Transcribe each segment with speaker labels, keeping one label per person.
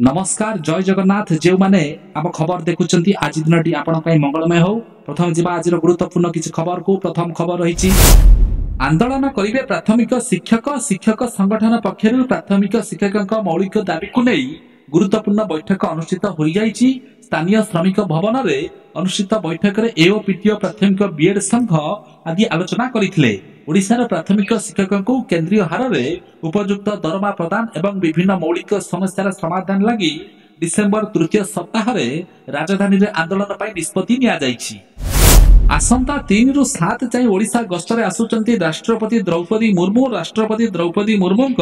Speaker 1: नमस्कार जय जगन्नाथ जो माने आम खबर देखुंती आज दिन आपण मंगलमय हो। प्रथम जीवा आज गुरुत्वपूर्ण किसी खबर को प्रथम खबर रही आंदोलन करेंगे प्राथमिक शिक्षक शिक्षक संगठन पक्षर प्राथमिक शिक्षक मौलिक दाबी को नहीं गुरुत्वपूर्ण बैठक अनुष्ठित हो जाइए। स्थानीय श्रमिक भवन में अनुष्ठित बैठक में एओपीटीओ प्राथमिक बीएड संघ आदि आलोचना करते ओडिशार प्राथमिक शिक्षक को केंद्रीय हार में उपयुक्त दरमा प्रदान एवं विभिन्न मौलिक समस्यार समाधान लगी डिसेम्बर तृतीय सप्ताह राजधानी में आंदोलन पर निष्पत्ति नि आसंता 3 रु 7 जाए ओडिशा गस्त रे आसुचंती राष्ट्रपति द्रौपदी मुर्मू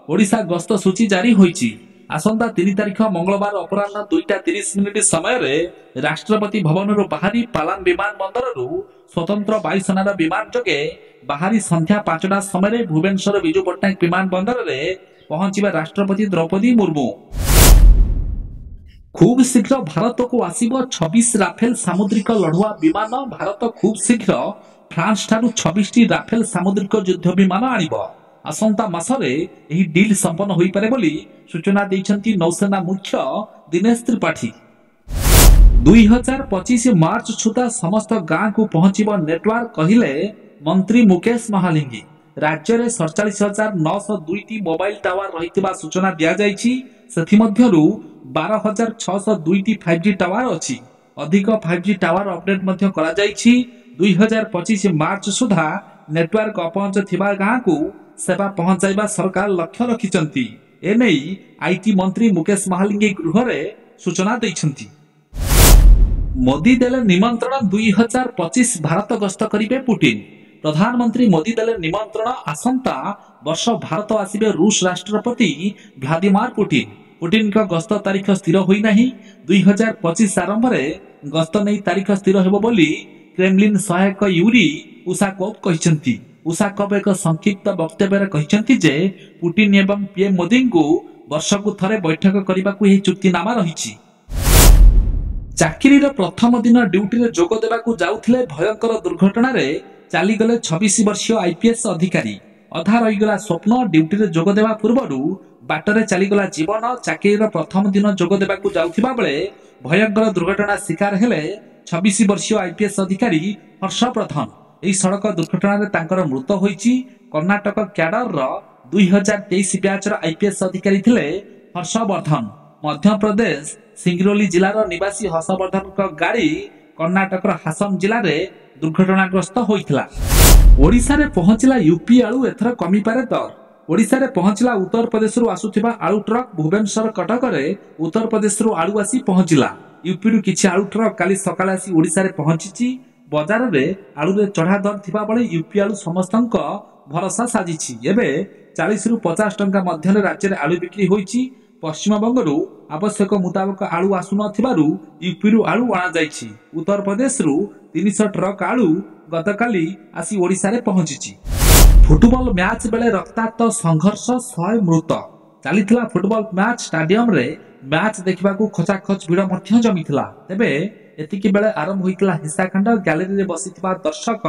Speaker 1: ओडिशा गस्त सूची जारी होईची। आसंता 3 तारिख मंगलवार अपराह्न 2:30 समय रे राष्ट्रपति भवन बाहरी पालाम विमान बंदर स्वतंत्र वायुसेनार विमान जोगे बाहरी संध्या 5टा समय भुवनेश्वर विजु पट्टनायक विमान बंदर रे पहुंचीबा राष्ट्रपति द्रौपदी मुर्मू खूब शीघ्र भारत को आसीबो 26 राफेल सामुद्रिक लड़ुआ विमान। भारत खूब शीघ्र फ्रांस ठारू 26 टी राफेल सामुद्रिक युद्ध विमान आनिबो। आसंता मासरे एही डील संपन्न होई पारे बोली सूचना दैछंती नौसेना मुख्य दिनेश त्रिपाठी। 2025 मार्च सुधा समस्त गांव को पहुंचीबो नेटवर्क कहिले मंत्री मुकेश महालिंगी। राज्य में 47,902 टी मोबाइल टावर रही सूचना दिया जाइछि। सेथि मध्यरु 12,602 टी 5G टावर अछि। अधिक 5G टावर अपडेट मध्य करा जाइछि। 2025 मार्च सुधा नेटवर्क अपहंच थिबा गां को सेवा पहुंचाइबा सरकार लक्ष्य रखिचंती। एनेई आईटी मंत्री मुकेश महालिंगी गृह रे सूचना दैछंती। मोदी देले निमंत्रण 2025 भारत गस्त करिवे पुतिन। प्रधानमंत्री मोदी देले निमंत्रण आसंता वर्ष भारत आसिबे रूस राष्ट्रपति व्लादिमीर पुतिन का गस्त तारीख स्थिर होई नाही। 2025 आरंभ रे गस्त नै तारीख स्थिर हेबो बोली क्रेमलिन सहायक यूरी उसाकोव कहिसंती। उसाकोव एक संक्षिप्त वक्तव्य रे कहिसंती जे पुतिन एवं पीएम मोदी को वर्ष को थरे बैठक करबा को ही चुक्तिनामा रहिछि। चाकरी प्रथम दिन ड्यूटी रे जोग देबा को जाउथिले भयंकर दुर्घटना रे चालीगले 26 वर्षीय आईपीएस अधिकारी। अधा रहीगला स्वप्न ड्यूटी रे जोग देबा पूर्वरु बाटरे चलीगला जीवन। चाकरी प्रथम दिन जोग देबा को जाउथिबा बेले भयंकर दुर्घटना शिकार हेले 26 वर्षीय आईपीएस अधिकारी हर्ष प्रधान। एही सड़क दुर्घटना रे तांकर मृत्यु होईची। कर्नाटक क्याडर रो 2023 बैच रो आईपीएस अधिकारी थिले हर्षवर्धन। मध्य प्रदेश सिंगरौली जिलार निवासी हर्षवर्धन का गाड़ी कर्नाटक हासन जिले में दुर्घटनाग्रस्त होइथिला। ओडिशा रे पहुंचला यूपी आलू एथर कमी पारे दर। ओडिशा रे पहुंचला उत्तर प्रदेश रु आसुथिबा आलू ट्रक भुवनेश्वर कटक रे उत्तर प्रदेश रु आलू आसी पहुंचला। यूपी रु किछि आलू ट्रक काली सकाळ आसी ओडिशा रे पहुंचिछि। बाजार रे आलू रे चढ़ा दर थिबा बळे यूपी आलू समस्तंक भरोसा साजिछि। एबे 40 रु 50 टंका मध्य राज्य रे आलू बिक्री होइछि। पश्चिम बंगरु आवश्यक मुताबक आलू आसु नथिबारु यूपी रु आलू आना जाइछि। उत्तर प्रदेश रु 300 ट्रक आलू गतकाली आसी ओडिशा रे पहुंचिछि। फुटबॉल मैच बेले रक्ताक्त संघर्ष 100 मृत चलीथिला। फुटबॉल मैच स्टेडियम रे मैच देखिबा को खचाखच भिड़ मध्य जमिथिला। तेबे एतिकी बेले आरंभ होइतिला हिंसाकांड। गैलरी रे बसिथिबा दर्शक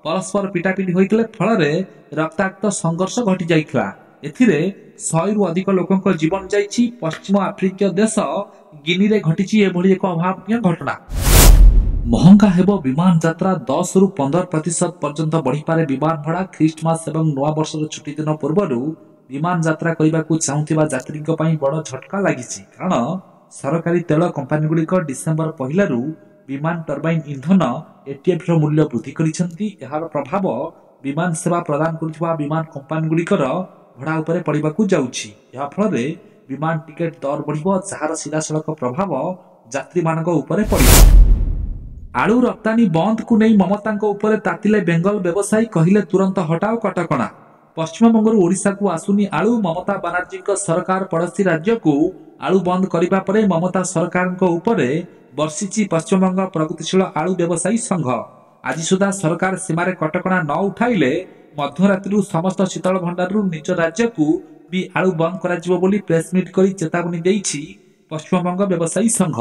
Speaker 1: परस्पर पिटापिटी होइतिले फल रे रक्ताक्त संघर्ष घटी जाइथिला। एथिरे 100 रु अधिक लोकक जीवन जाइछि। पश्चिम आफ्रिकीय देश गिनी रे घटिछि एभली एक अभावनीय घटना। महंगा हेबो विमान यात्रा 10 रु 15% पर्यंत बढ़ी पारे विमान भड़ा। ख्रीस्टमास एवं नवा वर्षर छुट्टी दिन पूर्वरु विमान यात्रा करबा को चाहुथिबा यात्रीक पई बड़ झटका लागिछि। कारण सरकारी तेल कंपनी गुड़िक डिसेम्बर पहिला रु विमान टर्बाइन इंधन एटीएफ रो मूल्य वृद्धि करिसेंती। एहार प्रभाव विमान सेवा प्रदान करथिबा विमान कंपनी गुड़िकर भड़ा उपरे पड़िबा को जाउछि। या फल रे विमान टिकेट दर बढ़िबो जहार सीधा सड़क प्रभाव यात्री मानक उपरे पड़िबो। आलू रप्तानी बंद को नहीं ममता उपरे तातिले बेंगल व्यवसायी कहिले तुरंत हटाओ कटकणा। पश्चिम बंगरु ओडिशा को आसुनी आलू। ममता बनर्जी सरकार पड़ोसी राज्य को आलू बंद करिबा परे ममता सरकार उपरे बर्षिची पश्चिम बंग प्रगतिशील आलू व्यवसायी संघ। आज सुधा सरकार सीमार कटकणा न उठाइले मध्यरात्रि समस्त शीतल भंडार निज राज्य को भी आलू बंद करा जिवो बोली प्रेस मीट करी चेतावनी देइछि पश्चिम बंग व्यवसायी संघ।